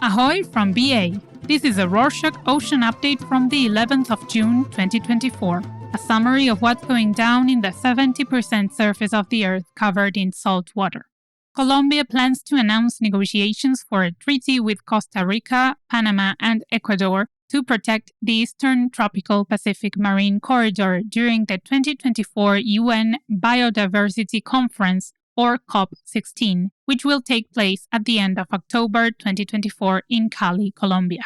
Ahoy from BA! This is a Rorschach Ocean update from the 11th of June 2024, a summary of what's going down in the 70% surface of the Earth covered in salt water. Colombia plans to announce negotiations for a treaty with Costa Rica, Panama, and Ecuador to protect the Eastern Tropical Pacific Marine Corridor during the 2024 UN Biodiversity Conference, or COP16, which will take place at the end of October 2024 in Cali, Colombia.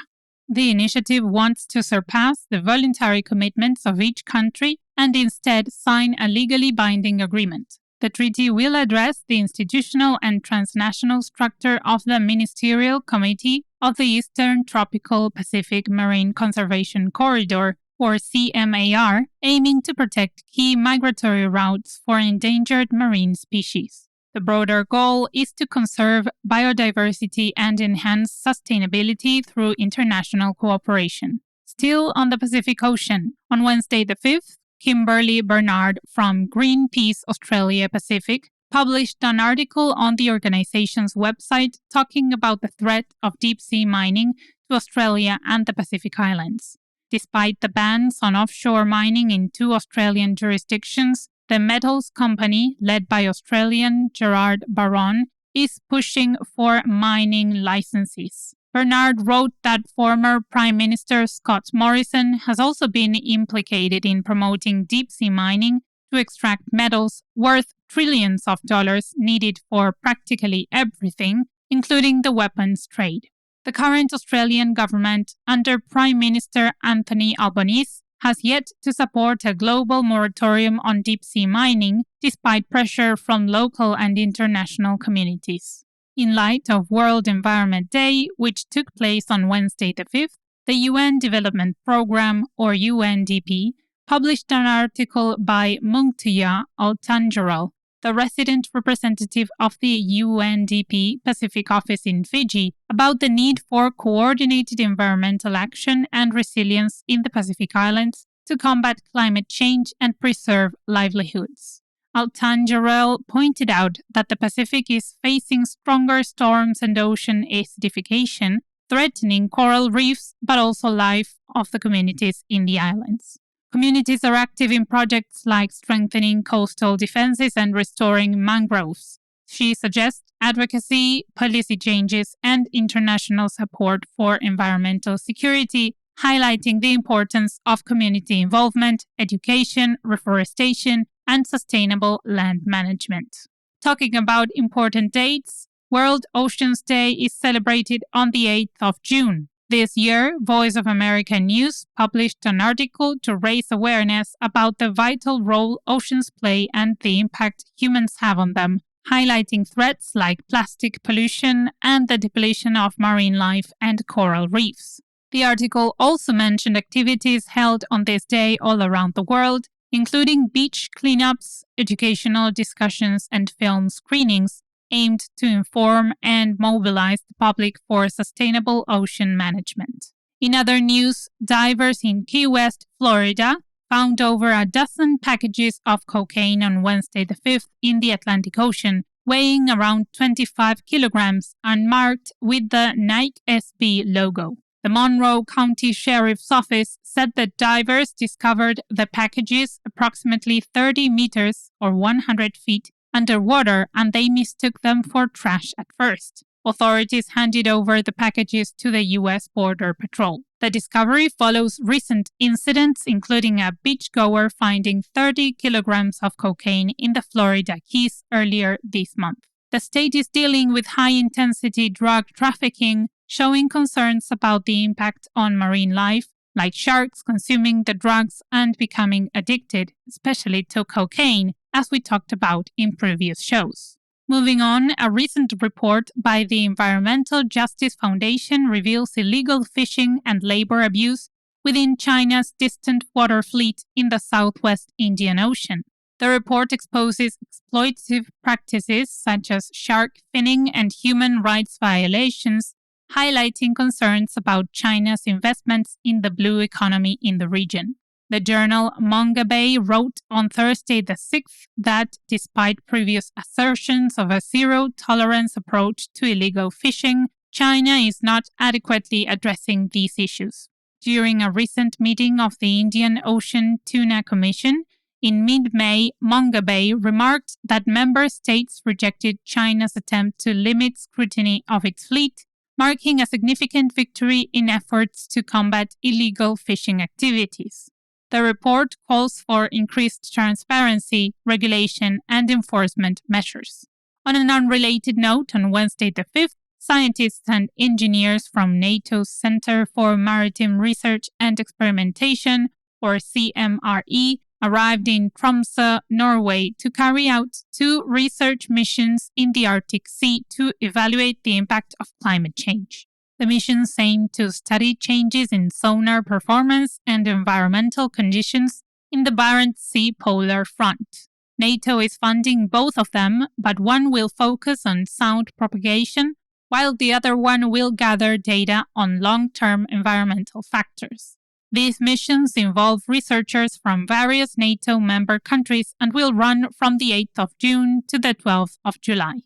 The initiative wants to surpass the voluntary commitments of each country and instead sign a legally binding agreement. The treaty will address the institutional and transnational structure of the Ministerial Committee of the Eastern Tropical Pacific Marine Conservation Corridor, or CMAR, aiming to protect key migratory routes for endangered marine species. The broader goal is to conserve biodiversity and enhance sustainability through international cooperation. Still on the Pacific Ocean, on Wednesday the 5th, Kimberly Bernard from Greenpeace Australia Pacific published an article on the organization's website talking about the threat of deep-sea mining to Australia and the Pacific Islands. Despite the bans on offshore mining in 2 Australian jurisdictions, the metals company, led by Australian Gerard Barron, is pushing for mining licenses. Bernard wrote that former Prime Minister Scott Morrison has also been implicated in promoting deep-sea mining to extract metals worth trillions of dollars needed for practically everything, including the weapons trade. The current Australian government, under Prime Minister Anthony Albanese, has yet to support a global moratorium on deep-sea mining, despite pressure from local and international communities. In light of World Environment Day, which took place on Wednesday the 5th, the UN Development Programme, or UNDP, published an article by Mungtya Altanjaral, the resident representative of the UNDP Pacific Office in Fiji, about the need for coordinated environmental action and resilience in the Pacific Islands to combat climate change and preserve livelihoods. Altanjaral pointed out that the Pacific is facing stronger storms and ocean acidification, threatening coral reefs but also life of the communities in the islands. Communities are active in projects like strengthening coastal defenses and restoring mangroves. She suggests advocacy, policy changes, and international support for environmental security, highlighting the importance of community involvement, education, reforestation, and sustainable land management. Talking about important dates, World Oceans Day is celebrated on the 8th of June. This year, Voice of America News published an article to raise awareness about the vital role oceans play and the impact humans have on them, highlighting threats like plastic pollution and the depletion of marine life and coral reefs. The article also mentioned activities held on this day all around the world, including beach cleanups, educational discussions, and film screenings, aimed to inform and mobilize the public for sustainable ocean management. In other news, divers in Key West, Florida, found over a dozen packages of cocaine on Wednesday the 5th in the Atlantic Ocean, weighing around 25 kilograms and marked with the Nike SB logo. The Monroe County Sheriff's Office said that divers discovered the packages approximately 30 meters or 100 feet underwater, and they mistook them for trash at first. Authorities handed over the packages to the U.S. Border Patrol. The discovery follows recent incidents, including a beachgoer finding 30 kilograms of cocaine in the Florida Keys earlier this month. The state is dealing with high-intensity drug trafficking, showing concerns about the impact on marine life, like sharks consuming the drugs and becoming addicted, especially to cocaine, as we talked about in previous shows. Moving on, a recent report by the Environmental Justice Foundation reveals illegal fishing and labor abuse within China's distant water fleet in the southwest Indian Ocean. The report exposes exploitative practices such as shark finning and human rights violations, highlighting concerns about China's investments in the blue economy in the region. The journal Manga Bay wrote on Thursday the 6th that despite previous assertions of a zero-tolerance approach to illegal fishing, China is not adequately addressing these issues. During a recent meeting of the Indian Ocean Tuna Commission, in mid-May, Manga Bay remarked that member states rejected China's attempt to limit scrutiny of its fleet, marking a significant victory in efforts to combat illegal fishing activities. The report calls for increased transparency, regulation, and enforcement measures. On an unrelated note, on Wednesday the 5th, scientists and engineers from NATO's Center for Maritime Research and Experimentation, or CMRE, arrived in Tromsø, Norway, to carry out 2 research missions in the Arctic Sea to evaluate the impact of climate change. The missions aim to study changes in sonar performance and environmental conditions in the Barents Sea polar front. NATO is funding both of them, but one will focus on sound propagation, while the other one will gather data on long-term environmental factors. These missions involve researchers from various NATO member countries and will run from the 8th of June to the 12th of July.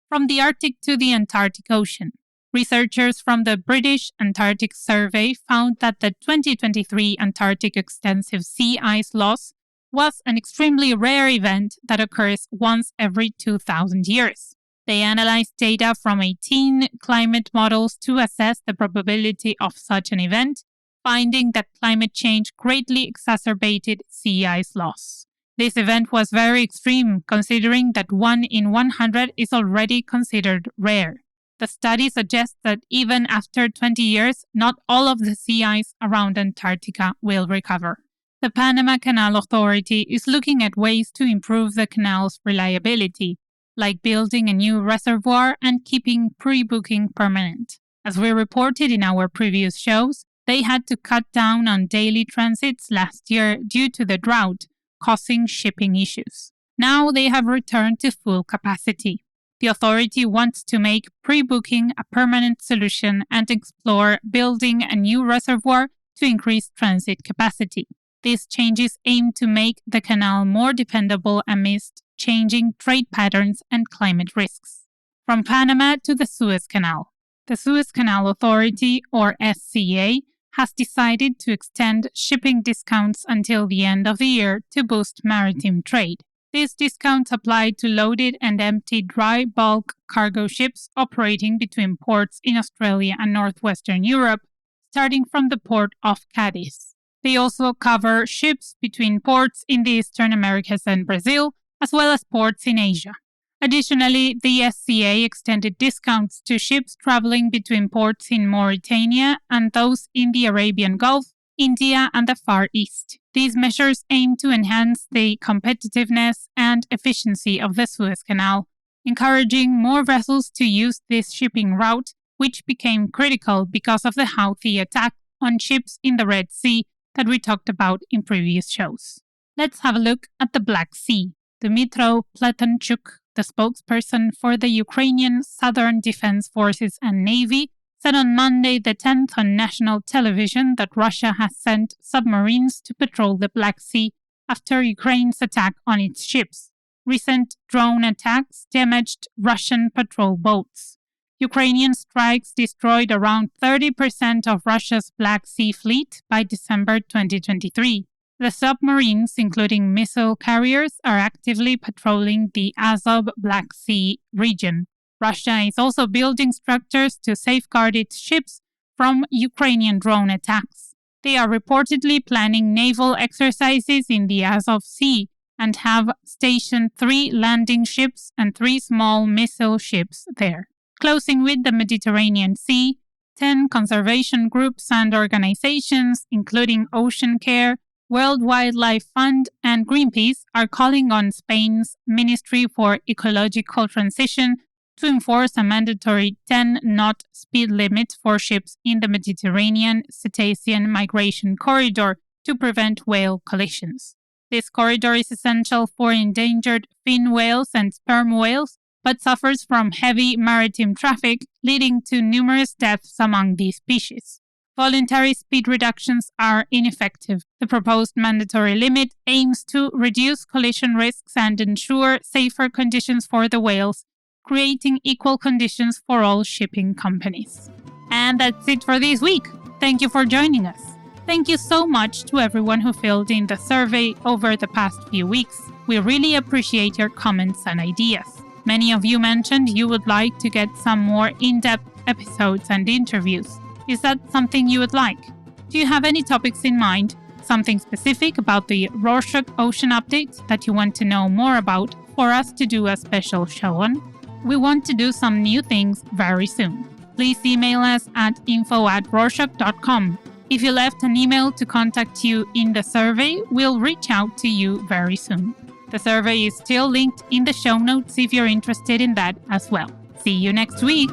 From the Arctic to the Antarctic Ocean, researchers from the British Antarctic Survey found that the 2023 Antarctic extensive sea ice loss was an extremely rare event that occurs once every 2,000 years. They analyzed data from 18 climate models to assess the probability of such an event, finding that climate change greatly exacerbated sea ice loss. This event was very extreme, considering that 1 in 100 is already considered rare. The study suggests that even after 20 years, not all of the sea ice around Antarctica will recover. The Panama Canal Authority is looking at ways to improve the canal's reliability, like building a new reservoir and keeping pre-booking permanent. As we reported in our previous shows, they had to cut down on daily transits last year due to the drought, causing shipping issues. Now they have returned to full capacity. The authority wants to make pre-booking a permanent solution and explore building a new reservoir to increase transit capacity. These changes aim to make the canal more dependable amidst changing trade patterns and climate risks. From Panama to the Suez Canal. The Suez Canal Authority, or SCA, has decided to extend shipping discounts until the end of the year to boost maritime trade. These discounts apply to loaded and empty dry bulk cargo ships operating between ports in Australia and northwestern Europe, starting from the port of Cadiz. They also cover ships between ports in the Eastern Americas and Brazil, as well as ports in Asia. Additionally, the SCA extended discounts to ships traveling between ports in Mauritania and those in the Arabian Gulf, India, and the Far East. These measures aim to enhance the competitiveness and efficiency of the Suez Canal, encouraging more vessels to use this shipping route, which became critical because of the Houthi attack on ships in the Red Sea that we talked about in previous shows. Let's have a look at the Black Sea. Dmytro Pletanchuk, the spokesperson for the Ukrainian Southern Defense Forces and Navy, said on Monday the 10th on national television that Russia has sent submarines to patrol the Black Sea after Ukraine's attack on its ships. Recent drone attacks damaged Russian patrol boats. Ukrainian strikes destroyed around 30% of Russia's Black Sea fleet by December 2023. The submarines, including missile carriers, are actively patrolling the Azov Black Sea region. Russia is also building structures to safeguard its ships from Ukrainian drone attacks. They are reportedly planning naval exercises in the Azov Sea and have stationed 3 landing ships and 3 small missile ships there. Closing with the Mediterranean Sea, 10 conservation groups and organizations, including Ocean Care, World Wildlife Fund, and Greenpeace, are calling on Spain's Ministry for Ecological Transition to enforce a mandatory 10-knot speed limit for ships in the Mediterranean Cetacean Migration Corridor to prevent whale collisions. This corridor is essential for endangered fin whales and sperm whales, but suffers from heavy maritime traffic, leading to numerous deaths among these species. Voluntary speed reductions are ineffective. The proposed mandatory limit aims to reduce collision risks and ensure safer conditions for the whales, creating equal conditions for all shipping companies. And that's it for this week. Thank you for joining us. Thank you so much to everyone who filled in the survey over the past few weeks. We really appreciate your comments and ideas. Many of you mentioned you would like to get some more in-depth episodes and interviews. Is that something you would like? Do you have any topics in mind? Something specific about the Rorschach Ocean Update that you want to know more about for us to do a special show on? We want to do some new things very soon. Please email us at info@rorschach.com. If you left an email to contact you in the survey, we'll reach out to you very soon. The survey is still linked in the show notes if you're interested in that as well. See you next week!